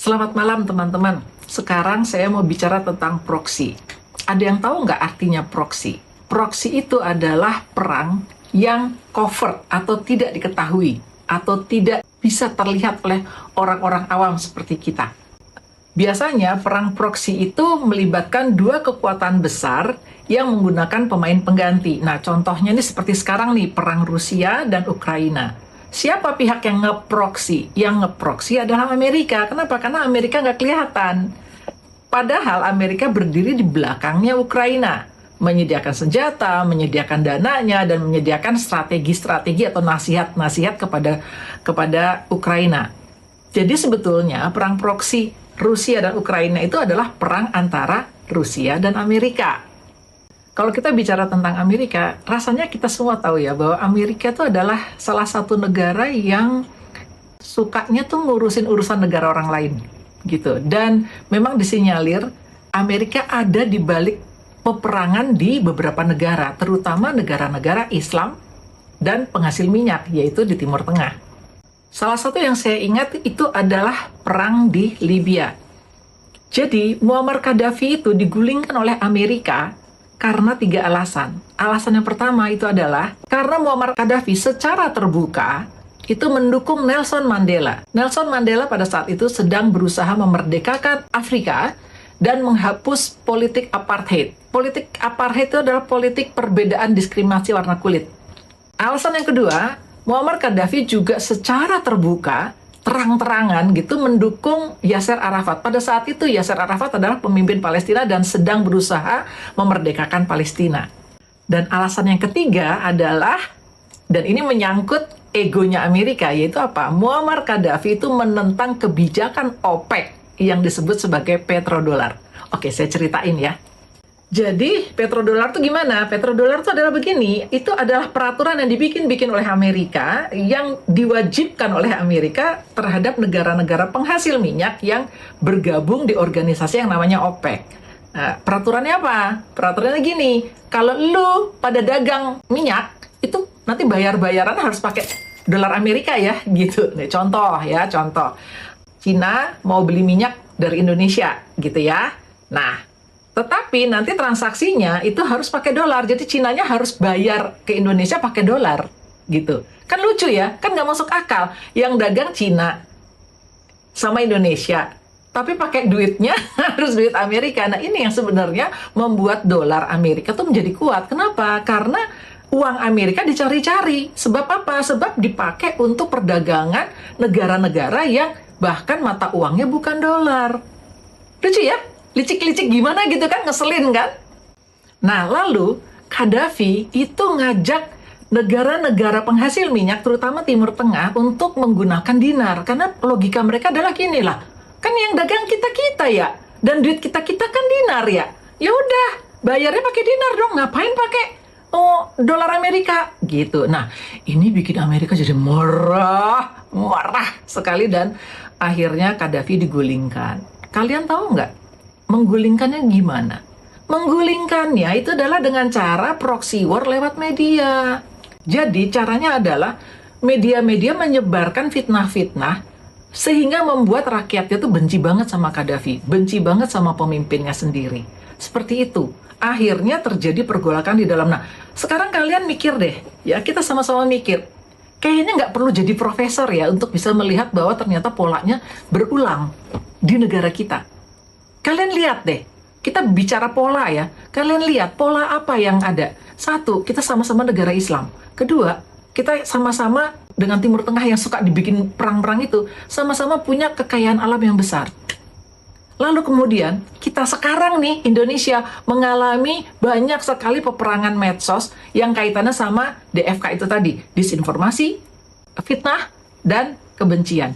Selamat malam teman-teman. Sekarang saya mau bicara tentang proksi. Ada yang tahu nggak artinya proksi? Proksi itu adalah perang yang covert atau tidak diketahui atau tidak bisa terlihat oleh orang-orang awam seperti kita. Biasanya perang proksi itu melibatkan dua kekuatan besar yang menggunakan pemain pengganti. Nah, contohnya ini seperti sekarang nih, perang Rusia dan Ukraina. Siapa pihak yang nge-proxy? Yang nge-proxy adalah Amerika. Kenapa? Karena Amerika nggak kelihatan. Padahal Amerika berdiri di belakangnya Ukraina. Menyediakan senjata, menyediakan dananya, dan menyediakan strategi-strategi atau nasihat-nasihat kepada Ukraina. Jadi sebetulnya perang proksi Rusia dan Ukraina itu adalah perang antara Rusia dan Amerika. Kalau kita bicara tentang Amerika, rasanya kita semua tahu ya bahwa Amerika itu adalah salah satu negara yang sukanya tuh ngurusin urusan negara orang lain gitu. Dan memang disinyalir Amerika ada di balik peperangan di beberapa negara, terutama negara-negara Islam dan penghasil minyak, yaitu di Timur Tengah. Salah satu yang saya ingat itu adalah perang di Libya. Jadi Muammar Gaddafi itu digulingkan oleh Amerika karena 3 alasan. Alasan yang pertama itu adalah karena Muammar Gaddafi secara terbuka itu mendukung Nelson Mandela. Nelson Mandela pada saat itu sedang berusaha memerdekakan Afrika dan menghapus politik apartheid. Politik apartheid itu adalah politik perbedaan diskriminasi warna kulit. Alasan yang kedua, Muammar Gaddafi juga secara terbuka terang-terangan gitu mendukung Yasser Arafat. Pada saat itu Yasser Arafat adalah pemimpin Palestina dan sedang berusaha memerdekakan Palestina. Dan alasan yang ketiga adalah, dan ini menyangkut egonya Amerika, yaitu apa? Muammar Gaddafi itu menentang kebijakan OPEC yang disebut sebagai petrodolar. Oke, saya ceritain ya. Jadi petrodolar itu gimana? Petrodolar itu adalah begini, itu adalah peraturan yang dibikin oleh Amerika, yang diwajibkan oleh Amerika terhadap negara-negara penghasil minyak yang bergabung di organisasi yang namanya OPEC. Nah, peraturannya apa? Peraturannya gini, kalau lu pada dagang minyak, itu nanti bayar-bayaran harus pakai dolar Amerika ya, gitu. Nih, contoh. Cina mau beli minyak dari Indonesia, gitu ya. Nah, tetapi nanti transaksinya itu harus pakai dolar, jadi Cinanya harus bayar ke Indonesia pakai dolar, gitu. Kan lucu ya, kan nggak masuk akal. Yang dagang Cina sama Indonesia, tapi pakai duitnya harus duit Amerika. Nah, ini yang sebenarnya membuat dolar Amerika tuh menjadi kuat. Kenapa? Karena uang Amerika dicari-cari. Sebab apa? Sebab dipakai untuk perdagangan negara-negara yang bahkan mata uangnya bukan dolar. Lucu ya? Licik-licik gimana gitu kan, ngeselin kan? Nah, lalu Gaddafi itu ngajak negara-negara penghasil minyak, terutama Timur Tengah, untuk menggunakan dinar. Karena logika mereka adalah gini lah, kan yang dagang kita-kita ya, dan duit kita-kita kan dinar ya. Ya udah, bayarnya pakai dinar dong, ngapain pakai dolar Amerika gitu. Nah, ini bikin Amerika jadi marah sekali, dan akhirnya Gaddafi digulingkan. Kalian tahu nggak menggulingkannya gimana? Menggulingkannya itu adalah dengan cara proxy war lewat media. Jadi caranya adalah media-media menyebarkan fitnah-fitnah sehingga membuat rakyatnya tuh benci banget sama Gaddafi, benci banget sama pemimpinnya sendiri. Seperti itu. Akhirnya terjadi pergolakan di dalam. Nah, sekarang kalian mikir deh, ya, kita sama-sama mikir. Kayaknya nggak perlu jadi profesor ya untuk bisa melihat bahwa ternyata polanya berulang di negara kita. Kalian lihat deh, kita bicara pola ya. Kalian lihat pola apa yang ada. Satu, kita sama-sama negara Islam. Kedua, kita sama-sama dengan Timur Tengah yang suka dibikin perang-perang itu, sama-sama punya kekayaan alam yang besar. Lalu kemudian, kita sekarang nih, Indonesia, mengalami banyak sekali peperangan medsos yang kaitannya sama DFK itu tadi. Disinformasi, fitnah, dan kebencian.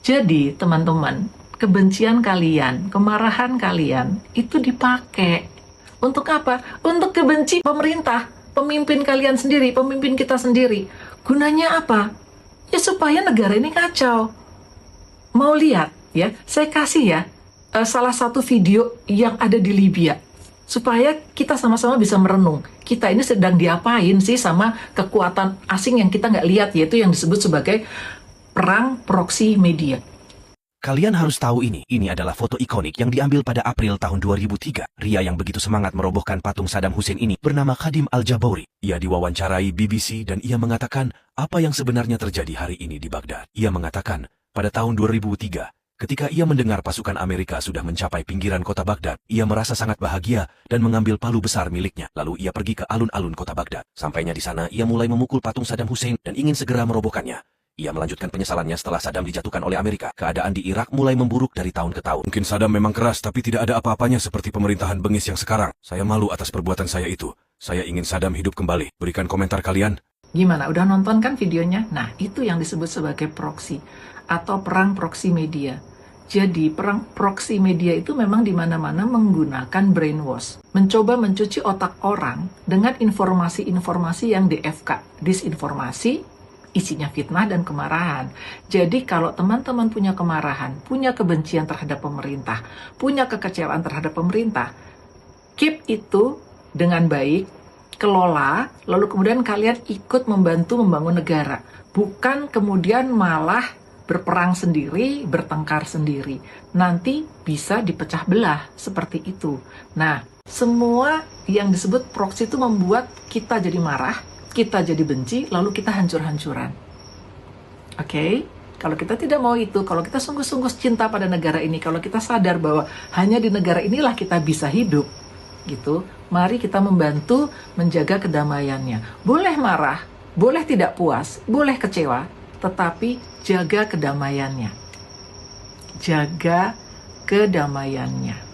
Jadi, teman-teman, kebencian kalian, kemarahan kalian, itu dipakai. Untuk apa? Untuk kebenci pemerintah, pemimpin kalian sendiri, pemimpin kita sendiri. Gunanya apa? Ya supaya negara ini kacau. Mau lihat? Ya, saya kasih ya salah satu video yang ada di Libya. Supaya kita sama-sama bisa merenung. Kita ini sedang diapain sih sama kekuatan asing yang kita nggak lihat, yaitu yang disebut sebagai perang proksi media. Kalian harus tahu ini. Ini adalah foto ikonik yang diambil pada April tahun 2003. Pria yang begitu semangat merobohkan patung Saddam Hussein ini bernama Khadim Al-Jabauri. Ia diwawancarai BBC dan ia mengatakan apa yang sebenarnya terjadi hari ini di Baghdad. Ia mengatakan, pada tahun 2003, ketika ia mendengar pasukan Amerika sudah mencapai pinggiran kota Baghdad, ia merasa sangat bahagia dan mengambil palu besar miliknya. Lalu ia pergi ke alun-alun kota Baghdad. Sampainya di sana, ia mulai memukul patung Saddam Hussein dan ingin segera merobohkannya. Ia melanjutkan penyesalannya setelah Saddam dijatuhkan oleh Amerika. Keadaan di Irak mulai memburuk dari tahun ke tahun. Mungkin Saddam memang keras, tapi tidak ada apa-apanya seperti pemerintahan bengis yang sekarang. Saya malu atas perbuatan saya itu. Saya ingin Saddam hidup kembali. Berikan komentar kalian. Gimana? Udah nonton kan videonya? Nah, itu yang disebut sebagai proxy atau perang proxy media. Jadi, perang proxy media itu memang di mana-mana menggunakan brainwash. Mencoba mencuci otak orang dengan informasi-informasi yang DFK, disinformasi, isinya fitnah dan kemarahan. Jadi kalau teman-teman punya kemarahan, punya kebencian terhadap pemerintah, punya kekecewaan terhadap pemerintah, keep itu dengan baik, kelola, lalu kemudian kalian ikut membantu membangun negara. Bukan kemudian malah berperang sendiri, bertengkar sendiri. Nanti bisa dipecah belah seperti itu. Nah, semua yang disebut proxy itu membuat kita jadi marah, kita jadi benci, lalu kita hancur-hancuran. Oke? Kalau kita tidak mau itu, kalau kita sungguh-sungguh cinta pada negara ini, kalau kita sadar bahwa hanya di negara inilah kita bisa hidup, gitu, mari kita membantu menjaga kedamaiannya. Boleh marah, boleh tidak puas, boleh kecewa, tetapi jaga kedamaiannya. Jaga kedamaiannya.